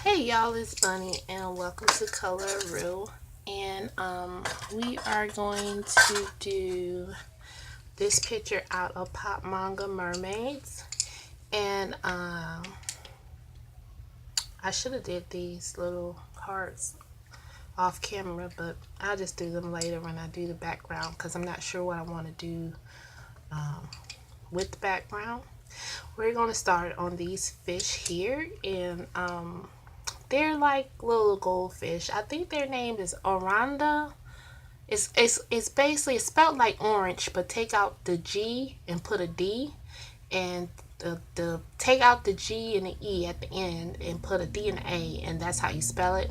Hey y'all, it's Bunny and welcome to Coloralongs. And we are going to do this picture out of Pop Manga Mermaids. And I should have did these little hearts off camera, but I'll just do them later when I do the background because I'm not sure what I want to do with the background. We're going to start on these fish here, and they're like little goldfish. I think their name is Oranda. It's basically, it's spelled like orange, but take out the G and put a D, and the take out the G and the E at the end and put a D and an A, and that's how you spell it.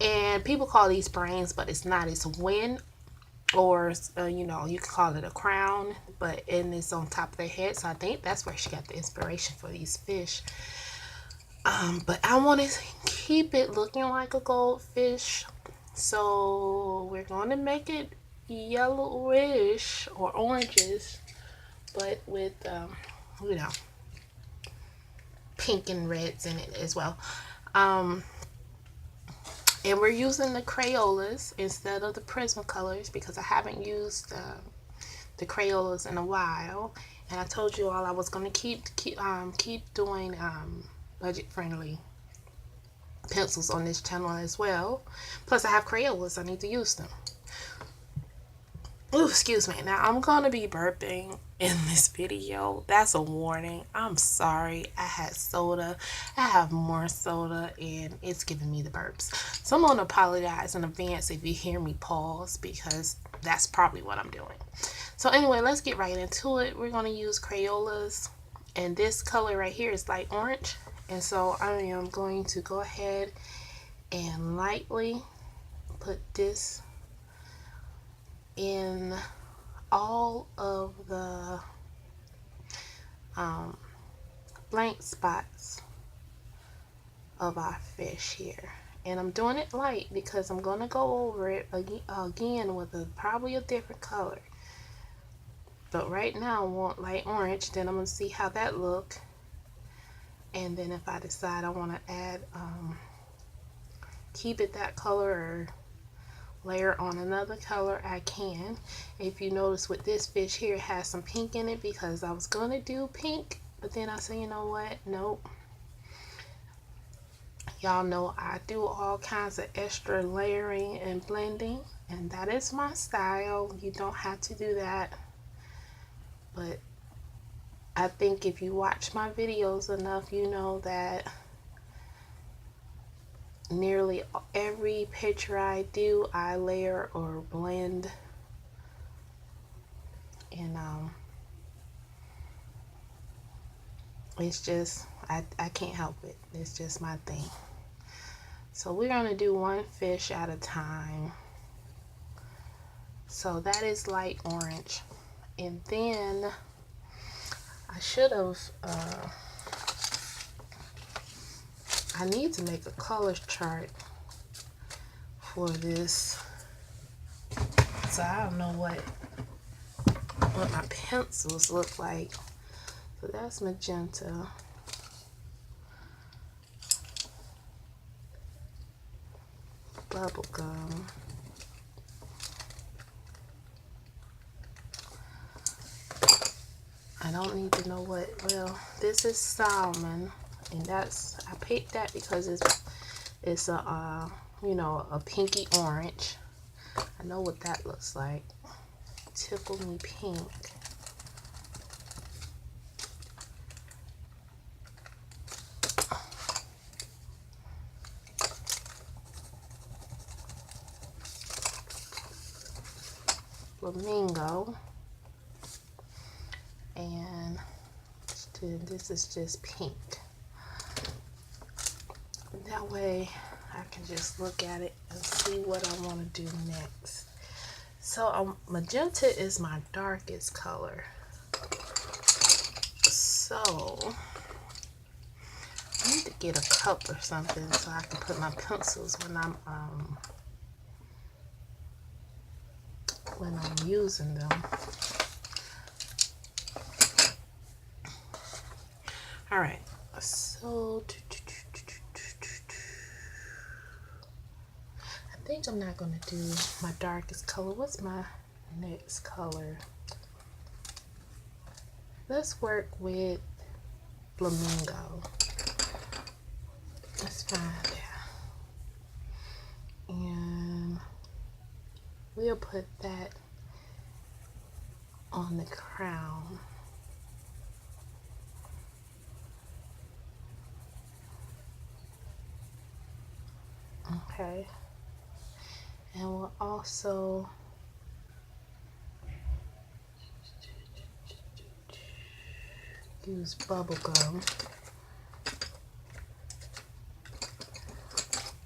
And people call these brains, but it's not. It's wind, or you could call it a crown, but and it's on top of their head. So I think that's where she got the inspiration for these fish. But I want to keep it looking like a goldfish, so we're going to make it yellowish or oranges, but with you know pink and reds in it as well. Um, and we're using the Crayolas instead of the Prismacolors because I haven't used the Crayolas in a while, and I told you all I was going to keep doing budget friendly pencils on this channel as well. Plus I have Crayolas, I need to use them. Ooh, excuse me. Now I'm gonna be burping in this video. That's a warning. I'm sorry. I had soda. I have more soda and it's giving me the burps. So I'm gonna apologize in advance if you hear me pause because that's probably what I'm doing. So anyway, let's get right into it. We're gonna use Crayolas, and this color right here is light orange. And so I am going to go ahead and lightly put this in all of the blank spots of our fish here. And I'm doing it light because I'm going to go over it again with probably a different color. But right now I want light orange, then I'm going to see how that look. And then if I decide I want to add, keep it that color or layer on another color, I can. If you notice with this fish here, it has some pink in it because I was going to do pink, but then I said, you know what, nope. Y'all know I do all kinds of extra layering and blending, and that is my style. You don't have to do that, but I think if you watch my videos enough, you know that nearly every picture I do, I layer or blend. And it's just, I can't help it. It's just my thing. So we're going to do one fish at a time. So that is light orange. And then I should have, I need to make a color chart for this. So I don't know what my pencils look like. So that's magenta. Bubblegum. I don't need to know what, well, this is salmon, and that's, I picked that because it's a a pinky orange. I know what that looks like. Tickle me pink. Flamingo. And this is just pink. That way I can just look at it and see what I want to do next. So magenta is my darkest color. So I need to get a cup or something so I can put my pencils when I'm using them. All right, so think I'm not going to do my darkest color. What's my next color? Let's work with flamingo. Let's find that. And we'll put that on the crown. Okay. And we'll also use bubble gum.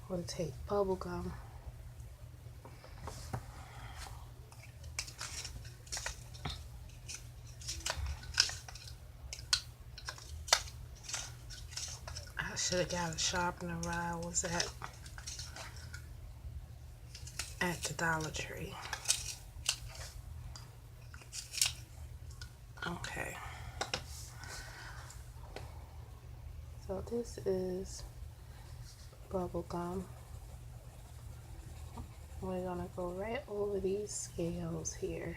We'll take bubble gum. I should have got a sharpener where I was at the Dollar Tree. Okay. So this is bubble gum. We're gonna go right over these scales here.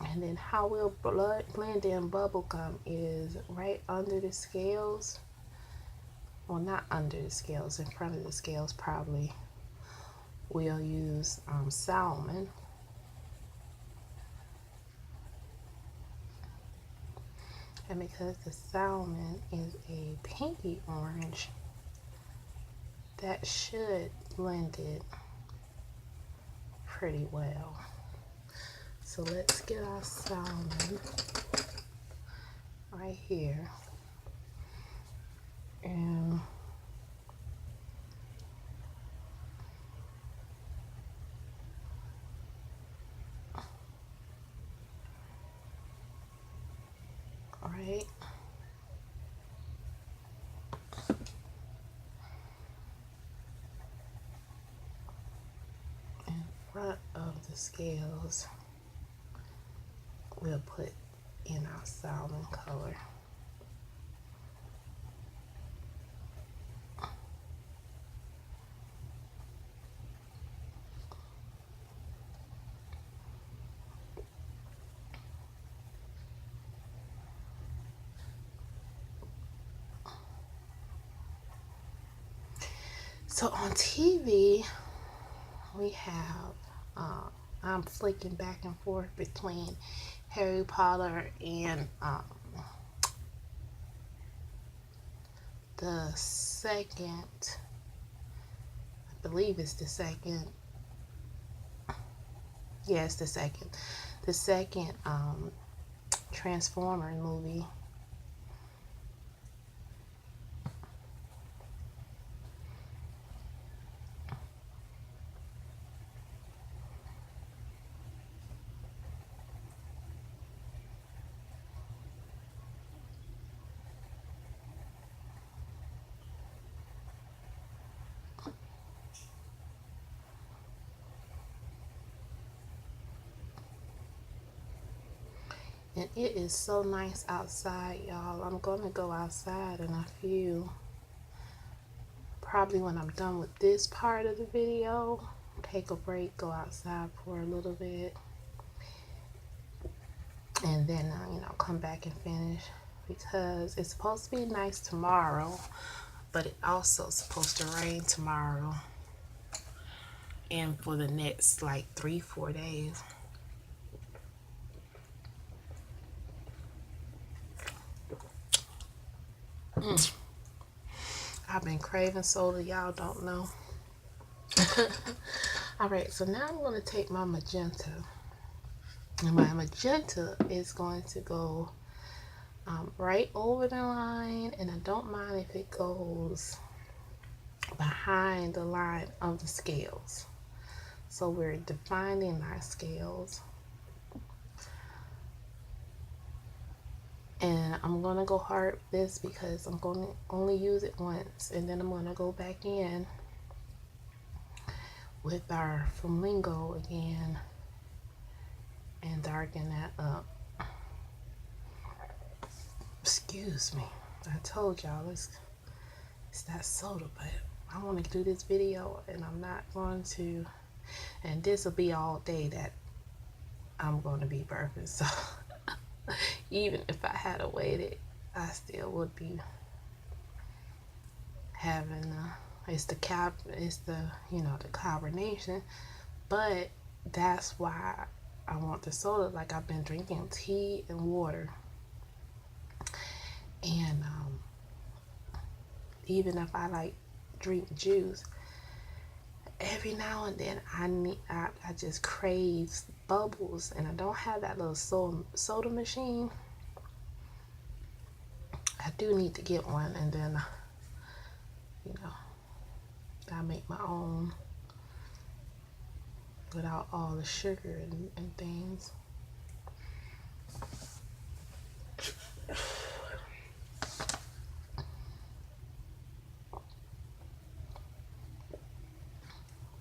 And then how we'll blend in bubble gum is right under the scales. Well, not under the scales, in front of the scales probably. We'll use salmon. And because the salmon is a pinky orange, that should blend it pretty well. So let's get our salmon right here. And right in front of the scales, we'll put in our salmon color. So on TV, we have, I'm flicking back and forth between Harry Potter and the second, I believe it's the second, yes, the second Transformer movie. And it is so nice outside, y'all. I'm going to go outside in a few. Probably when I'm done with this part of the video. Take a break, go outside for a little bit. And then, come back and finish. Because it's supposed to be nice tomorrow. But it's also supposed to rain tomorrow. And for the next, 3-4 days. I've been craving soda, y'all don't know. Alright, so now I'm going to take my magenta. And my magenta is going to go right over the line. And I don't mind if it goes behind the line of the scales. So we're defining our scales. And I'm going to go hard with this because I'm going to only use it once. And then I'm going to go back in with our flamingo again and darken that up. Excuse me. I told y'all it's It's that soda, but I want to do this video and I'm not going to, and this will be all day that I'm going to be burping. So even if I had waited, I still would be having it's the you know, the carbonation, but that's why I want the soda. Like, I've been drinking tea and water, and even if I like drink juice, every now and then I just crave bubbles, and I don't have that little soda machine. I do need to get one, and then you know, I make my own without all the sugar and things.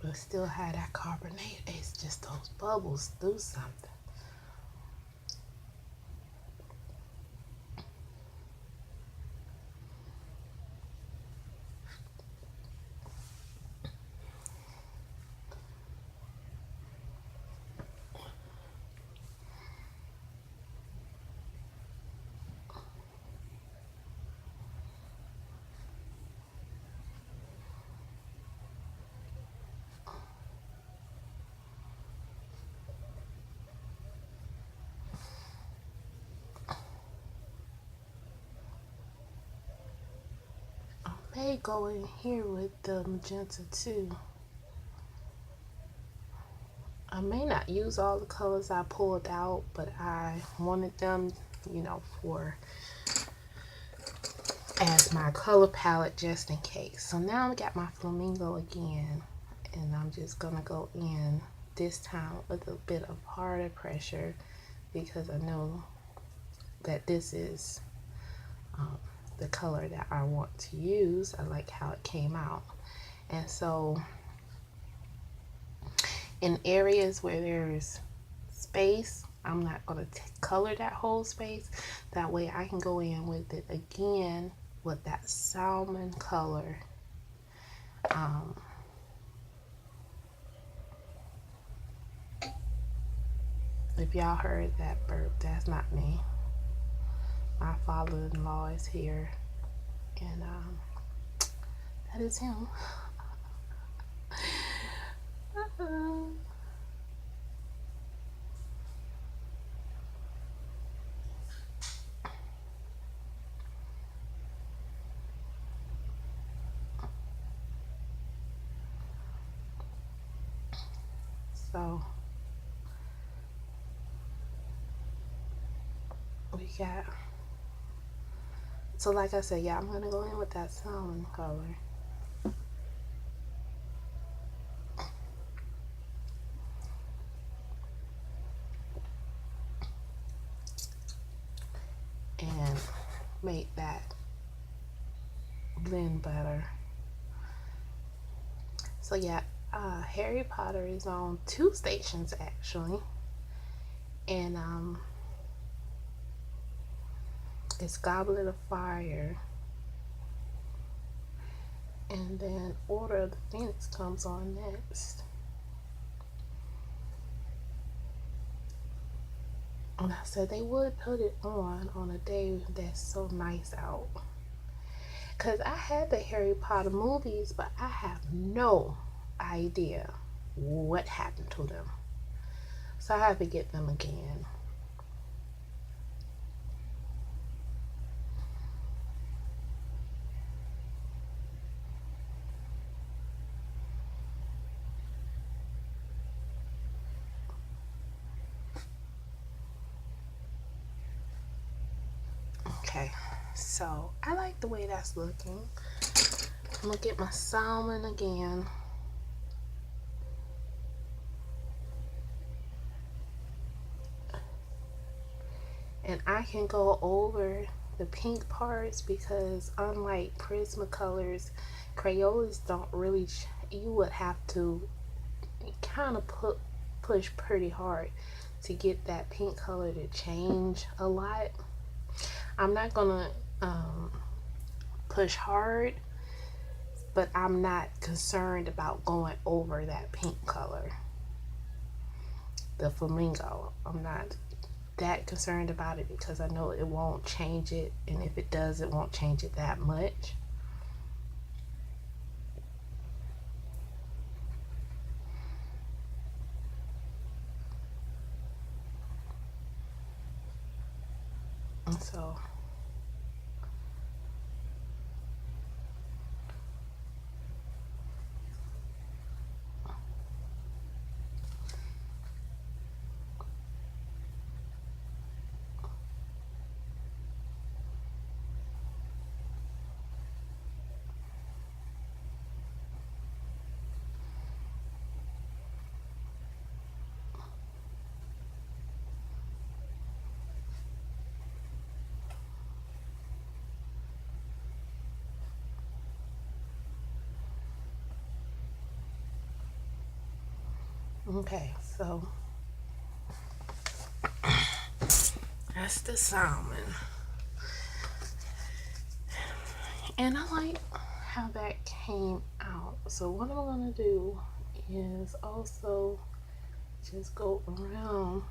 But still have that carbonate. It's just those bubbles do something. May go in here with the magenta too. I may not use all the colors I pulled out, but I wanted them, you know, for as my color palette just in case. So now I got my flamingo again, and I'm just gonna go in this time with a bit of harder pressure because I know that this is the color that I want to use. I like how it came out. And so in areas where there's space, I'm not going to color that whole space. That way I can go in with it again with that salmon color. If y'all heard that burp, that's not me. My father-in-law is here, and that is him. So we got, so like I said, yeah, I'm gonna go in with that salmon color. And make that blend better. So yeah, Harry Potter is on 2 stations actually, and it's Goblet of Fire, and then Order of the Phoenix comes on next. And I said they would put it on a day that's so nice out, because I had the Harry Potter movies, but I have no idea what happened to them. So I have to get them again. Okay, so I like the way that's looking. I'm gonna get my salmon again. And I can go over the pink parts because unlike Prismacolors, Crayolas don't really, you would have to kind of push pretty hard to get that pink color to change a lot. I'm not gonna push hard but I'm not concerned about going over that pink color, the flamingo. I'm not that concerned about it because I know it won't change it, and if it does, it won't change it that much. And so okay, so that's the salmon. And I like how that came out. So what I'm going to do is also just go around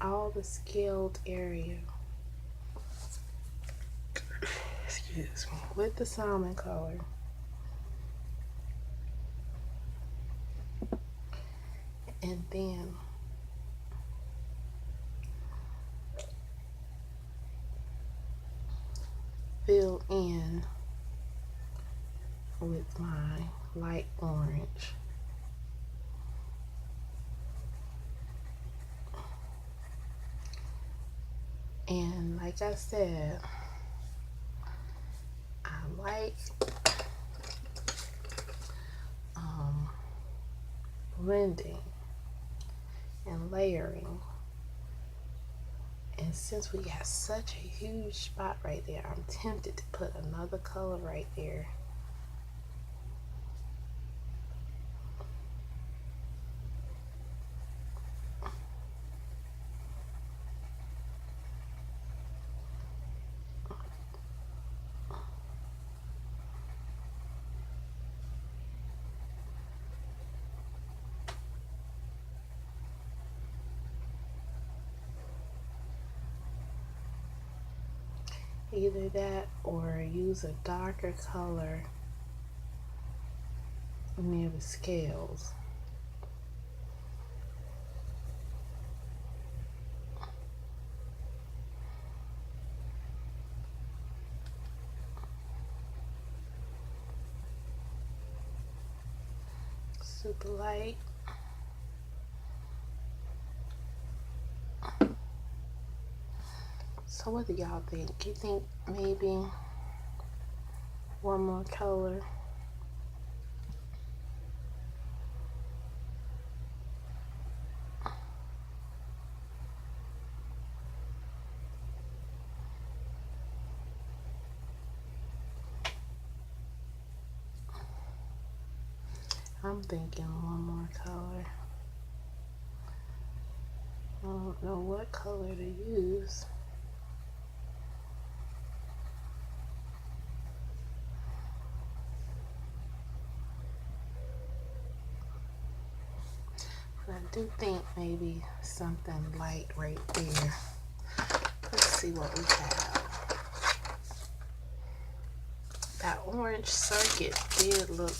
all the scaled area, excuse me, with the salmon color. And then fill in with my light orange. And like I said, I like blending and layering. And since we got such a huge spot right there, I'm tempted to put another color right there. Either that or use a darker color near the scales. Super light. So what do y'all think? You think maybe one more color? I'm thinking one more color. I don't know what color to use. But I do think maybe something light right there. Let's see what we have. That orange circuit did look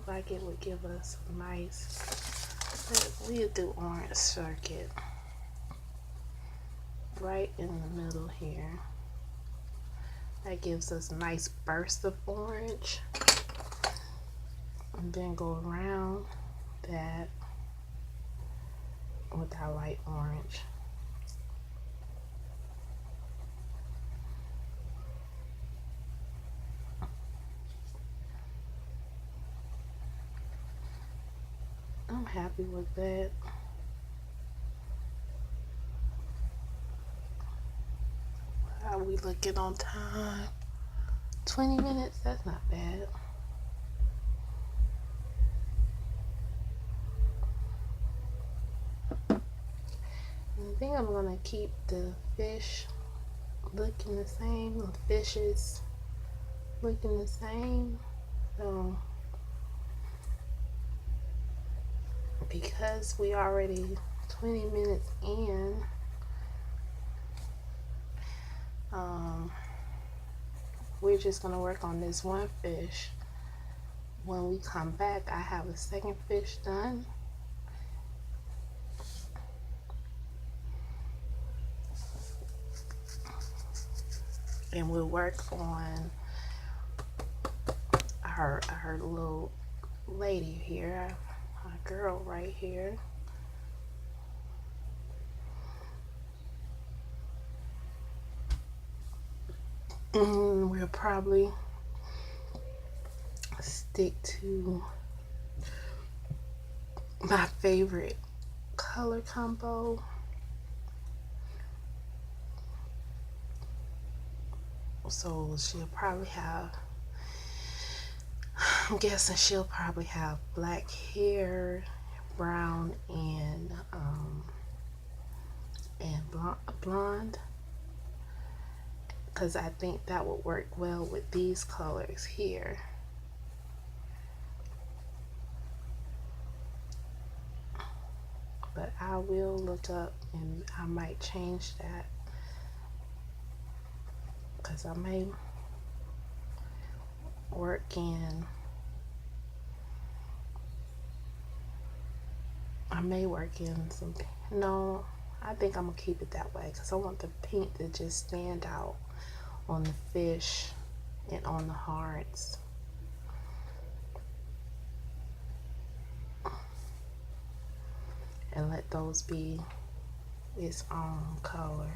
like it would give us a nice, we'll do orange circuit right in the middle here. That gives us a nice burst of orange. And then go around that with our light orange. I'm happy with that. How are we looking on time? 20 minutes? That's not bad. think I'm gonna keep the fish looking the same, the fishes looking the same. So because we already 20 minutes in, we're just gonna work on this one fish. When we come back, I have a second fish done. And we'll work on our little lady here, our girl right here. And we'll probably stick to my favorite color combo. So she'll probably have, I'm guessing she'll probably have black hair, brown, and blonde, because I think that would work well with these colors here. But I will look up and I might change that, because I may work in some, no, I think I'm gonna keep it that way because I want the pink to just stand out on the fish and on the hearts. And let those be its own color.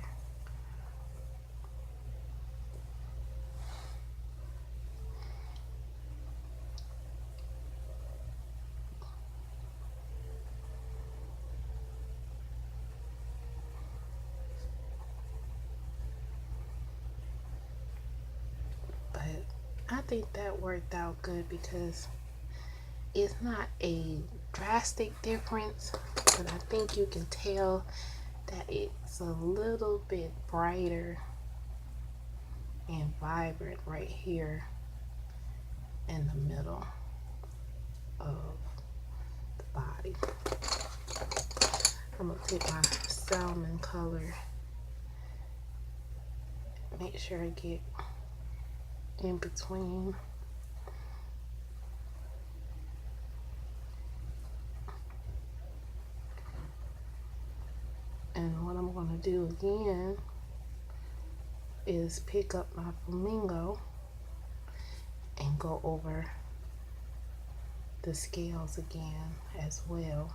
But I think that worked out good because it's not a drastic difference, but I think you can tell that it's a little bit brighter and vibrant right here in the middle of the body. I'm gonna take my salmon color, make sure I get in between. And what I'm going to do again is pick up my flamingo and go over the scales again as well.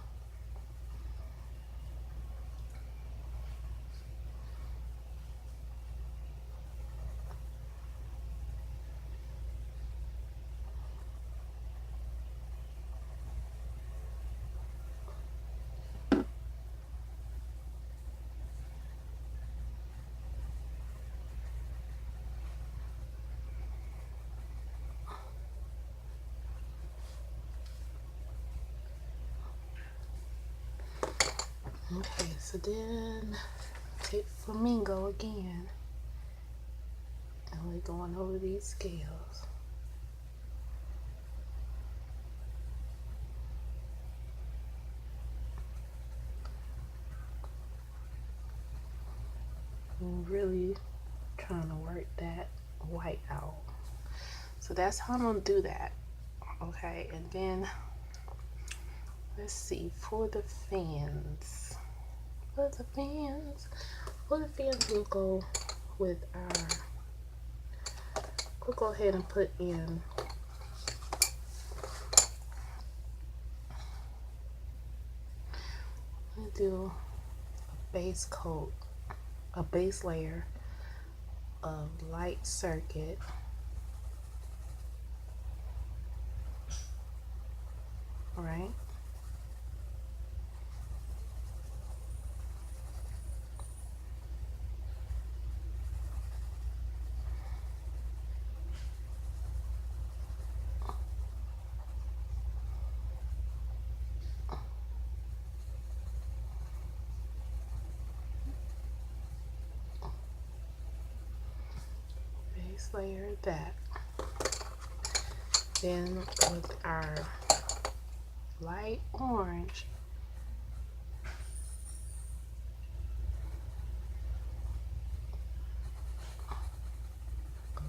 Okay, so then take flamingo again, and we're going over these scales. I'm really trying to work that white out. So that's how I'm gonna do that. Okay, and then let's see, for the fins. For the fins, we'll go with we'll go ahead and put in we'll do a base coat, a base layer of light circuit. All right. next layer of that. Then with our light orange,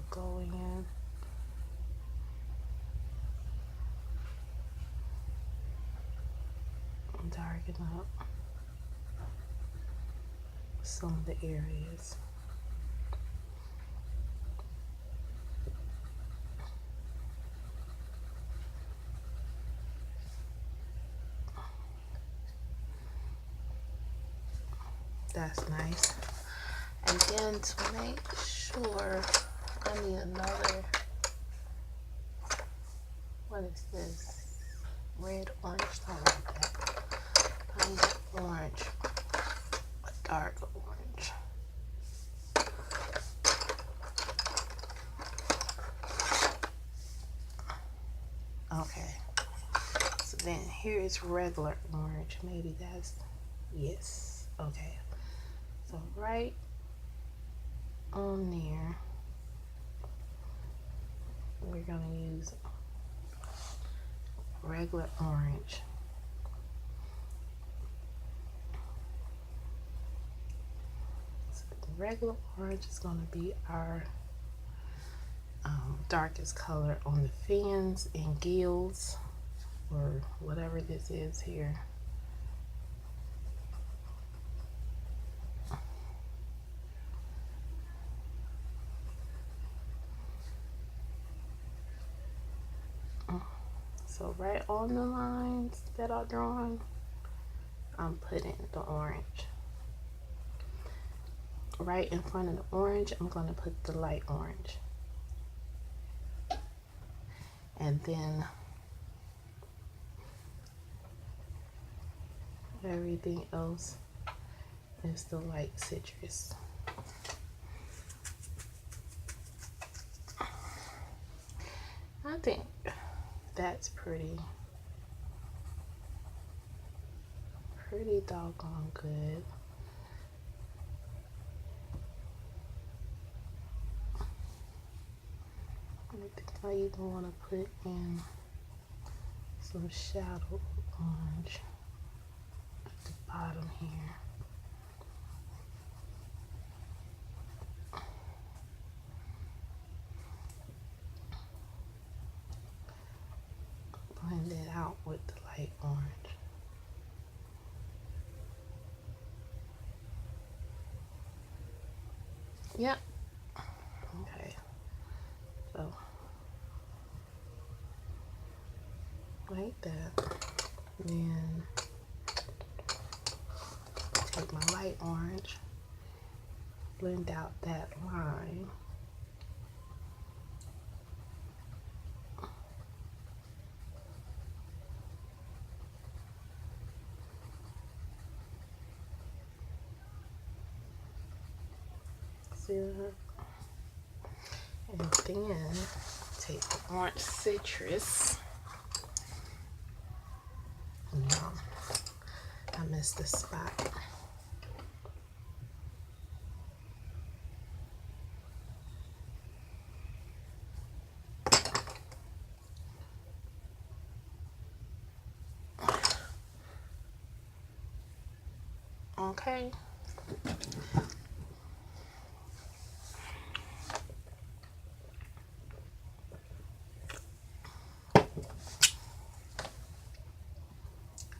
go in and darken up some of the areas. That's nice. And then to make sure, I need another, what is this? Red, orange, something like that. I need an orange, a dark orange. Okay. So then here is regular orange. Maybe that's, yes. Okay. So right on there, we're gonna use regular orange. So the regular orange is gonna be our darkest color on the fins and gills, or whatever this is here. So right on the lines that are drawn, I'm putting the orange. Right in front of the orange, I'm going to put the light orange. And then everything else is the light citrus. I think that's pretty doggone good. I think I even want to put in some shadow orange at the bottom here. Blend it out with the light orange. Yep. Okay. So like that. Then take my light orange, blend out that line. See that? And then take the orange citrus. No, I missed the spot. Okay.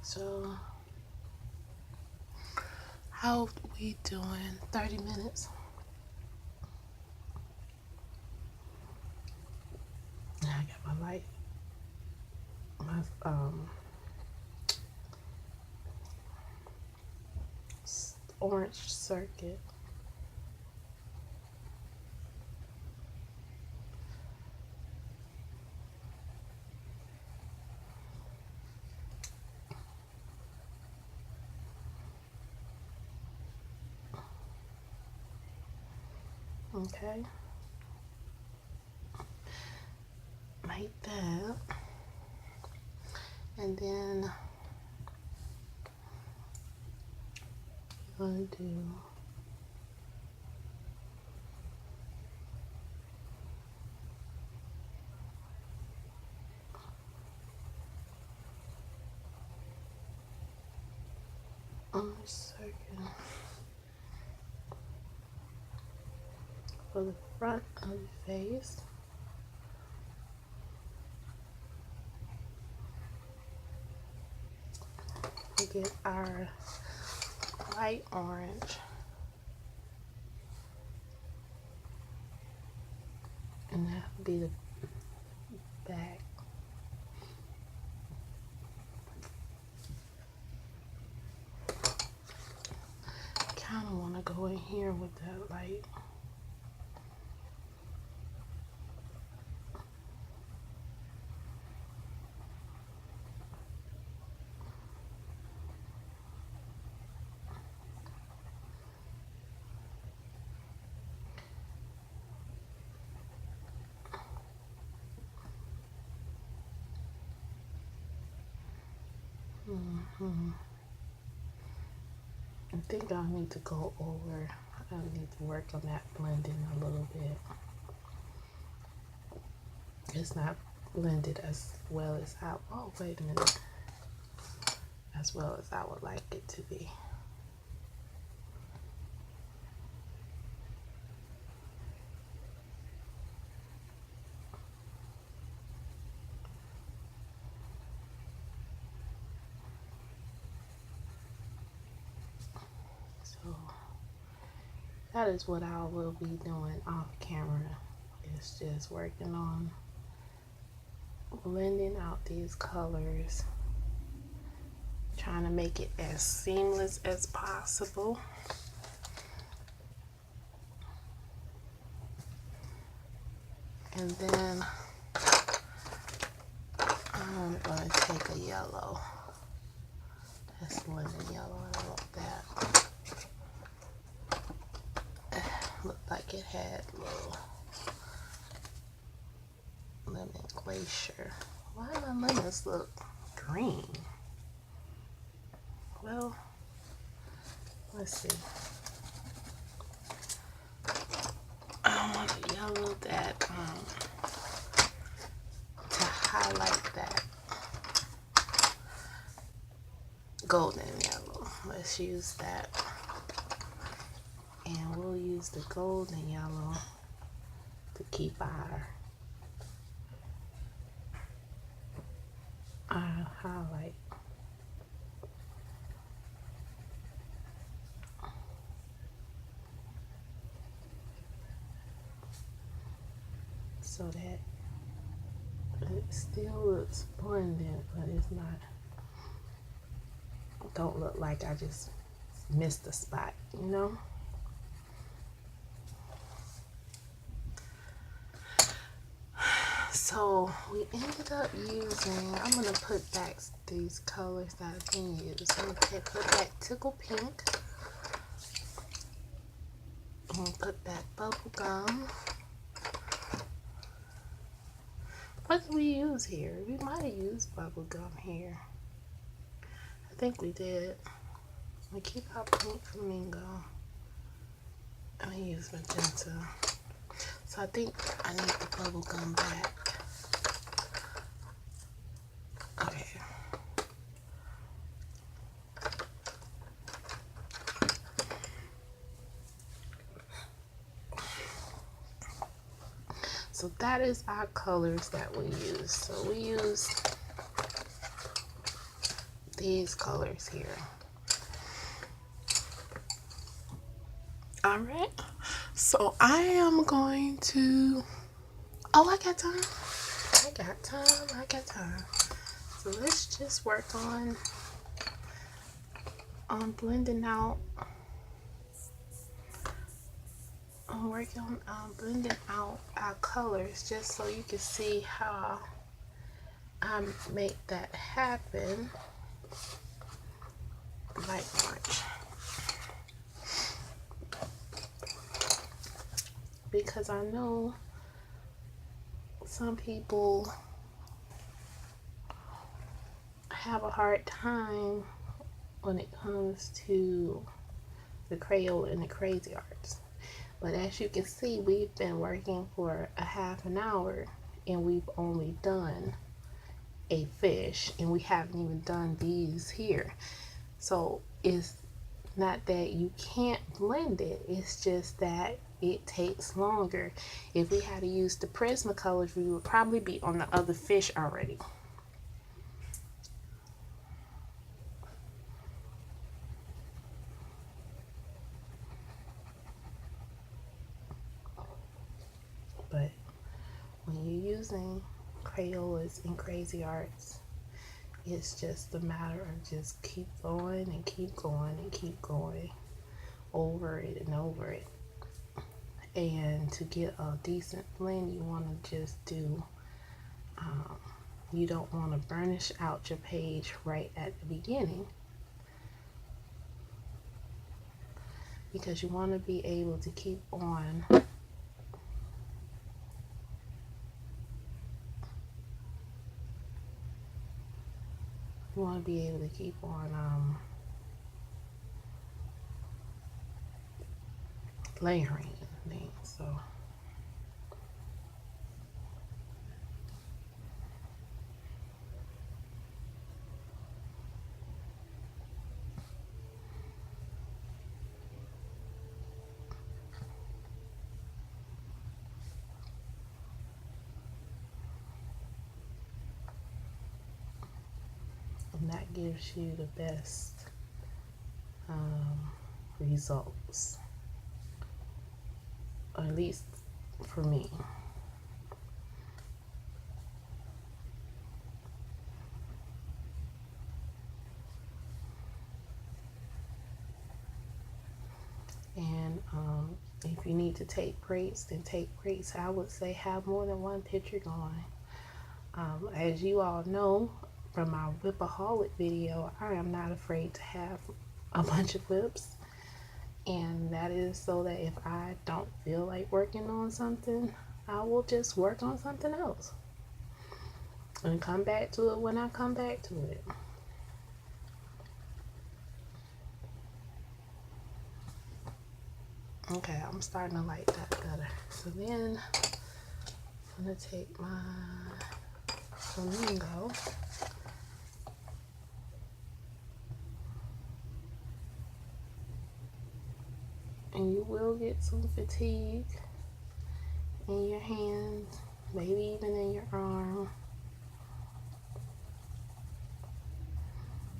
So, how we doing? 30 minutes. Now I got my light, my orange circuit. Okay, like that, and then you're gonna do on the circle for the front of the face. We get our light orange, and that would be the back. Kind of want to go in here with that light. I think I'll need to go over, I need to work on that blending a little bit. It's not blended as well as oh wait a minute, as well as I would like it to be. So that is what I will be doing off camera. It's just working on blending out these colors, trying to make it as seamless as possible. And then I'm going to take a yellow. That's lemon yellow, and I want that. Looked like it had little lemon glacier. Why do my lemons look green? Well, let's see. I want to yellow that to highlight that golden yellow. Let's use that. And we'll use the golden yellow to keep our highlight. So that it still looks blended, but it's not, don't look like I just missed a spot, you know? So we ended up using, I'm going to put back these colors that I've been using. I'm going to put back Tickle Pink. I'm going to put back Bubble Gum. What did we use here? We might have used Bubble Gum here. I think we did. We keep our Pink Flamingo. And we use Magenta. So I think I need the Bubble Gum back. Okay. So that is our colors that we use. So we use these colors here. All right. So I am going to, oh, I got time. I got time. I got time. So let's just work on blending out. I'm working on blending out our colors just so you can see how I make that happen. Light orange. Because I know some people have a hard time when it comes to the Crayola and the Crazy Arts. But as you can see, we've been working for a half an hour and we've only done a fish, and we haven't even done these here. So Not that you can't blend it, it's just that it takes longer. If we had to use the Prismacolors, we would probably be on the other fish already. But when you're using Crayolas and Crazy Arts, it's just a matter of just keep going and keep going and keep going over it and over it. And to get a decent blend, you want to just do, you don't want to burnish out your page right at the beginning, because you want to be able to keep on layering things. So and that gives you the best results, or at least for me. And if you need to take breaks, then take breaks. I would say have more than one picture going. As you all know from my whipaholic video, I am not afraid to have a bunch of whips, and that is so that if I don't feel like working on something, I will just work on something else and come back to it when I come back to it. Okay, I'm starting to like that better. So then I'm gonna take my flamingo, and you will get some fatigue in your hands, maybe even in your arm.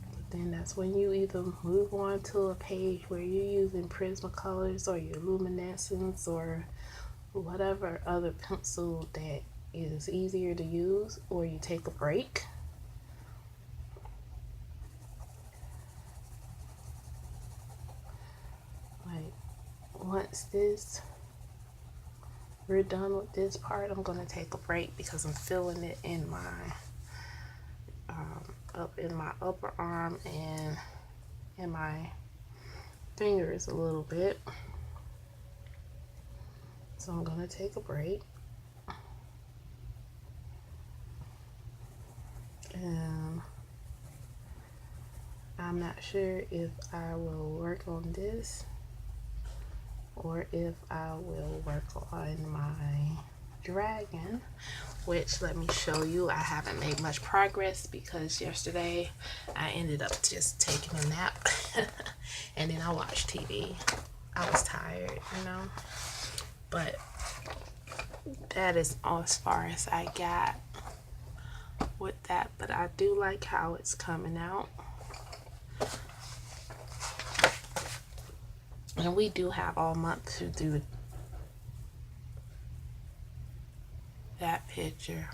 But then that's when you either move on to a page where you're using Prismacolors or your luminescence or whatever other pencil that is easier to use, or you take a break. Like once we're done with this part, I'm going to take a break because I'm feeling it in my up in my upper arm and in my fingers a little bit. So I'm going to take a break. And I'm not sure if I will work on this or if I will work on my dragon, which, let me show you, I haven't made much progress because yesterday I ended up just taking a nap and then I watched TV. I was tired, you know, but that is as far as I got with that. But I do like how it's coming out. And we do have all month to do that picture.